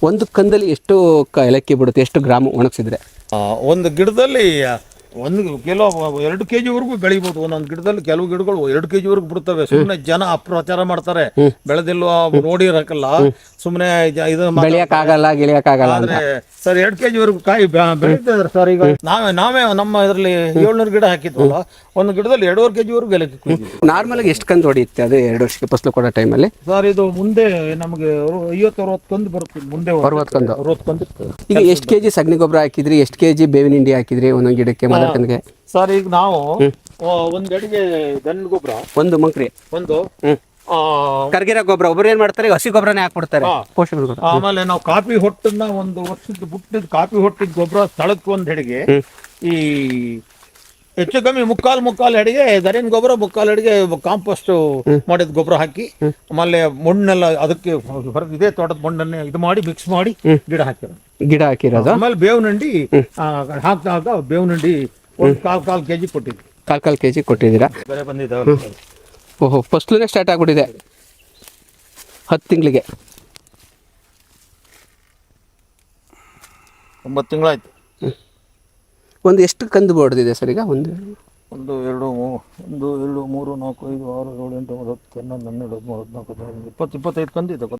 ಒಂದು ಕಂದಲ್ಲಿ ಎಷ್ಟು ಏಲಕ್ಕಿ ಬಿಡುತ್ತೆ, ಎಷ್ಟು ಗ್ರಾಮ್ ಒಣಗಿಸಿದ್ರೆ? ಒಂದು ಗಿಡದಲ್ಲಿ 1 ಕಿಲೋ 2 kg ವರೆಗೂ ಬೆಳಿಬೋದು. ಒಂದೊಂದು ಗಿಡದಲ್ಲಿ ಕೆಲವು ಗಿಡಗಳು 2 kg ವರೆಗೂ ಬಿಡುತ್ತವೆ. ಸುಮ್ಮನೆ ಜನ ಅಪ್ರಚಾರ ಮಾಡ್ತಾರೆ, ಬೆಳೆದಿಲ್ವ ನೋಡಿರಕ್ಕಲ್ಲ, ಸುಮ್ಮನೆ ಇದು ಬೆಳೆಯಕ್ಕಾಗಲ್ಲ ಗಿಳಿಯಕ್ಕಾಗಲ್ಲ ಆದ್ರೆ ಸರ್ 2 kg ವರೆಗೂ ಕಾಯಿ ಬೆಳೀತಿದ್ದಾರೆ ಸರ್. ಈಗ ನಾವೇ ನಮ್ಮ ಇದರಲ್ಲಿ 700 ಗಿಡ ಹಾಕಿದ್ವಲ್ಲ, ಒಂದು ಗಿಡದಲ್ಲಿ 2.5 kg ವರೆಗೂ ಬೆಲೆ ಕುಯ್ದಿದ್ವಿ. ನಾರ್ಮಲ್ ಆಗಿ ಎಷ್ಟು ಕಂದು ಹೊಡೆಯುತ್ತೆ ಅದು 2 ವರ್ಷಕ್ಕೆ ಫಸಲು ಕೊಡೋ ಟೈಮಲ್ಲಿ? ಸರ್ ಇದು ಮುಂದೆ ನಮಗೆ 50-60 ಕಂದು ಬರುತ್ತೆ. ಮುಂದೆ 60 ಕಂದು. 60 ಕಂದು. ಈಗ ಎಷ್ಟು ಕೆಜಿ ಸಗಣಿ ಗೊಬ್ಬರ ಹಾಕಿದ್ರಿ, ಎಷ್ಟು ಕೆಜಿ ಬೇವಿನ ಹಿಂಡಿ ಹಾಕಿದ್ರಿ ಒಂದೊಂದು ಗಿಡಕ್ಕೆ ಮದರ್ಕಂದಿಗೆ? ಸರ್ ಈಗ ನಾವು ಒಂದು ಅಡಿಗೆ ದನ ಗೊಬ್ಬರ, ಒಂದು ಮಂಕ್ರಿ, ಒಂದು ಕರ್ಗಿರ ಗೊಬ್ಬರ, ಒಬ್ಬರು ಏನ್ ಮಾಡ್ತಾರೆ ಹಸಿ ಗೊಬ್ಬರನೇ ಹಾಕ್ಬಿಡ್ತಾರೆ ಪೋಷಕರು. ಆಮೇಲೆ ನಾವು ಕಾಫಿ ಹೊಟ್ಟನ್ನ ಒಂದು ವರ್ಷದ ಬುಟ್ಟಿದ ಕಾಫಿ ಹೊಟ್ಟಿದ ಗೊಬ್ಬರ ಸ್ಥಳಕ್ಕೆ ಒಂದು ಹೆಡಿಗೆ, ಈ ಹೆಚ್ಚು ಕಮ್ಮಿ ಮುಕ್ಕಾಲು ಹೆಡಿಗೆ ದರಿನ ಗೊಬ್ಬರ, ಮುಕ್ಕಾಲು ಹೆಡಿಗೆ ಕಾಂಪೋಸ್ಟ್ ಮಾಡಿದ ಗೊಬ್ಬರ ಹಾಕಿ, ಆಮೇಲೆ ಮಣ್ಣೆಲ್ಲ ಅದಕ್ಕೆ ಇದೇ ತೋಟದ ಮಣ್ಣನ್ನೇ ಇದು ಮಾಡಿ ಮಿಕ್ಸ್ ಮಾಡಿ ಗಿಡ ಹಾಕಿರೋದು. ಆಮೇಲೆ ಬೇವಿನ ಹಿಂಡಿ ಹಾಕಿದಾಗ ಬೇವಿನ ಹಿಂಡಿ ಒಂದು ಕಾಲ್ ಕೆಜಿ ಕೊಟ್ಟಿದ್ವಿ. ಕಾಲ್ ಕೆಜಿ ಕೊಟ್ಟಿದ್ದೀರಾ? ಬೆಲೆ ಬಂದಿದ್ದಾವೆ. ಓಹೋ, ಫಸ್ಲೇ ಸ್ಟಾರ್ಟ್ ಆಗ್ಬಿಟ್ಟಿದೆ 10 ತಿಂಗಳಿಗೆ. 9 ತಿಂಗಳಾಯ್ತು. ಒಂದು ಎಷ್ಟು ಕಂದು ಹೊಡೆದಿದೆ ಸರ್ ಈಗ? 1 2 3 4 5 6 7 8 9 10 11 12 13 14 15 20 25 ಕಂದಿದೆ.